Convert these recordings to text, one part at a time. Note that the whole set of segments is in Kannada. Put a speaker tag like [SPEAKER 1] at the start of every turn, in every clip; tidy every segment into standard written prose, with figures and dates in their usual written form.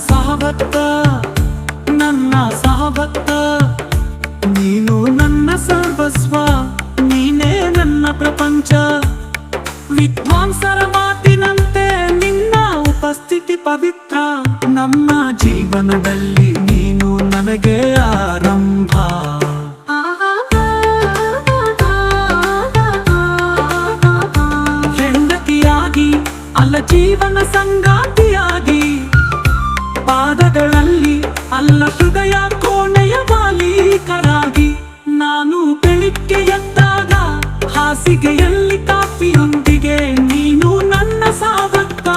[SPEAKER 1] ಸಹಭಕ್ತ ನನ್ನ ಸಹಭಕ್ತ ನೀನು ನನ್ನ ಸರ್ವಸ್ವ ನೀನೇ ನನ್ನ ಪ್ರಪಂಚ ವಿದ್ವಾಂಸರ ಮಾತಿನಂತೆ ನಿನ್ನ ಉಪಸ್ಥಿತಿ ಪವಿತ್ರ ನಮ್ಮ ಜೀವನದಲ್ಲಿ ನೀನು ನನಗೆ ಆರಂಭ ಹೆಂಡತಿಯಾಗಿ ಅಲ್ಲ ಜೀವನ ಸಂಗಾತಿಯಾಗಿ ಪಾದಗಳಲ್ಲಿ ಅಲ್ಲ ಹೃದಯ ಕೋಣೆಯ ಮಾಲೀಕರಾಗಿ ನಾನು ಬೆಳಿಗ್ಗೆ ಎದ್ದಾಗ ಹಾಸಿಗೆಯಲ್ಲಿ ಕಾಫಿಯೊಂದಿಗೆ ನೀನು ನನ್ನ ಸಾವರ್ತ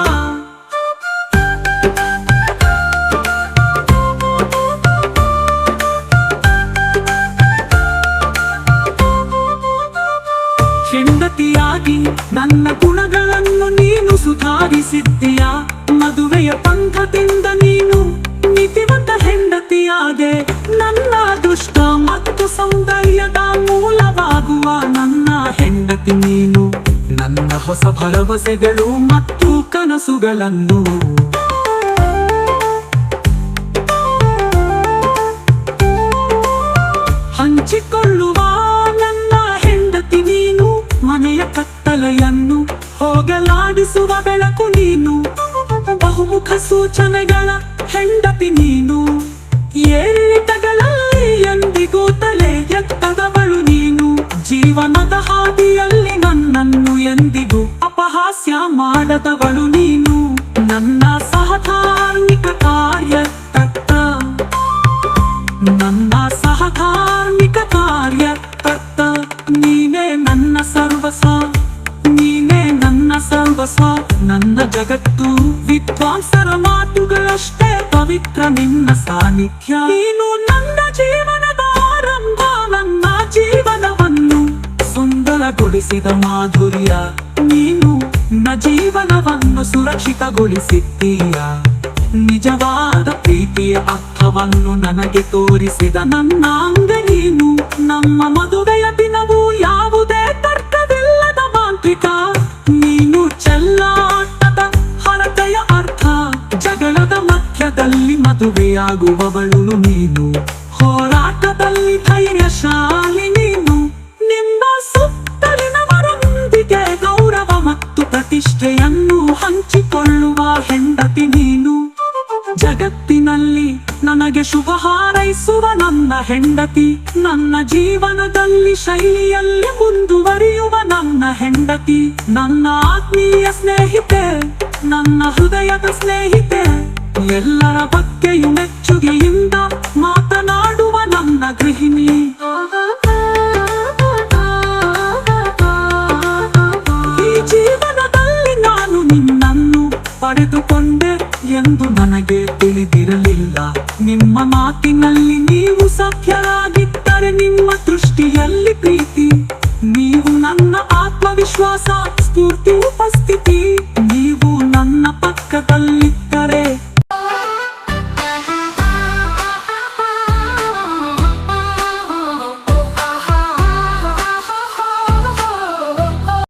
[SPEAKER 1] ಹೆಂಡತಿಯಾಗಿ ನನ್ನ ಗುಣಗಳನ್ನು ನೀನು ಸುಧಾರಿಸಿದ್ದೀಯ ಮದುವೆಯ ಪಂಥದಿಂದ ನೀನು ನೀತಿವಂತ ಹೆಂಡತಿಯಾದೆ ನನ್ನ ದುಷ್ಟ ಮತ್ತು ಸೌಂದರ್ಯದ ಮೂಲವಾಗುವ ನನ್ನ ಹೆಂಡತಿ ನೀನು ನನ್ನ ಹೊಸ ಭರವಸೆಗಳು ಮತ್ತು ಕನಸುಗಳನ್ನು ಹಂಚಿಕೊಳ್ಳುವ ನನ್ನ ಹೆಂಡತಿ ನೀನು ಮನೆಯ ಕತ್ತಲೆಯನ್ನು ಹೋಗಲಾಡಿಸುವ ಬೆಳಕು ನೀನು ಬಹುಮುಖ ಸೂಚನೆಗಳ ಹೆಂಡತಿ ನೀನು ಏರಿಳಿತಗಳಲ್ಲಿ ಎಂದಿಗೂ ತಲೆ ಎತ್ತದವಳು ನೀನು ಜೀವನದ ಹಾದಿಯಲ್ಲಿ ನನ್ನನ್ನು ಎಂದಿಗೂ ಅಪಹಾಸ್ಯ ಮಾಡದವಳು ನೀನು ನನ್ನ ಸಹಧಾರ್ಮಿಕ ಕಾರ್ಯಕರ್ತ ನನ್ನ ಸಹಧಾರ್ಮಿಕ ಕಾರ್ಯಕರ್ತ ನೀನೇ ನನ್ನ ಸರ್ವಸ್ವ ನೀನೇ ನನ್ನ ಸರ್ವಸ್ವ ನನ್ನ ಜಗತ್ತು ವಿದ್ವಾಂಸರ ಮಾತುಗಳಷ್ಟೇ ಪವಿತ್ರ ನಿನ್ನ ಸಾನ್ನಿಧ್ಯ ನೀನು ನನ್ನ ಜೀವನದ ಆರಂಭ ನನ್ನ ಜೀವನವನ್ನು ಸುಂದರಗೊಳಿಸಿದ ಮಾಧುರ್ಯ ನೀನು ನನ್ನ ಜೀವನವನ್ನು ಸುರಕ್ಷಿತಗೊಳಿಸಿದ್ದೀಯ ನಿಜವಾದ ಪ್ರೀತಿಯ ಅರ್ಥವನ್ನು ನನಗೆ ತೋರಿಸಿದ ನನ್ನ ಅಂಗ ನೀನು ನಮ್ಮ ಮದುವೆಯ ದಿನವೂ ಯಾವುದೇ ತರ್ಕವಿಲ್ಲದ ಮಾಂತ್ರಿಕ ನೀನು ಚೆಲ್ಲಾಟದ ಹರತೆಯ ಅರ್ಥ ಜಗಳದ ಮಧ್ಯದಲ್ಲಿ ಮದುವೆಯಾಗುವವಳು ನೀನು ಹೋರಾಟದಲ್ಲಿ ಧೈರ್ಯಶಾಲಿ ನೀನು ನಿಮ್ಮ ಸುತ್ತಲಿನವರೊಂದಿಗೆ ಗೌರವ ಮತ್ತು ಪ್ರತಿಷ್ಠೆಯನ್ನು ಹಂಚಿಕೊಳ್ಳುವ ಹೆಂಡತಿ ನೀನು ಜಗತ್ತಿನಲ್ಲಿ ನನಗೆ ಶುಭ ಹಾರೈಸುವ ನನ್ನ ಹೆಂಡತಿ ನನ್ನ ಜೀವನದಲ್ಲಿ ಶೈಲಿಯಲ್ಲಿ ಮುಂದುವರಿಯುವ ನನ್ನ ಹೆಂಡತಿ ನನ್ನ ಆತ್ಮೀಯ ಸ್ನೇಹಿತೆ ನನ್ನ ಹೃದಯದ ಸ್ನೇಹಿತೆ ಎಲ್ಲರ ಬಗ್ಗೆಯೂ ಮೆಚ್ಚುಗೆಯಿಂದ ಮಾತನಾಡುವ ನನ್ನ ಗೃಹಿಣಿ ಈ ಜೀವನದಲ್ಲಿ ನಾನು ನಿನ್ನನ್ನು ಪಡೆದುಕೊಂಡೆ ಎಂದು ನನಗೆ ತಿಳಿದಿರಲಿಲ್ಲ ನಿಮ್ಮ ಮಾತಿನಲ್ಲಿ ನೀವು ಸಭ್ಯರಾಗಿದ್ದರೆ ನಿಮ್ಮ ದೃಷ್ಟಿಯಲ್ಲಿ ಪ್ರೀತಿ ನೀವು ನನ್ನ ಆತ್ಮವಿಶ್ವಾಸ ಸ್ಫೂರ್ತಿ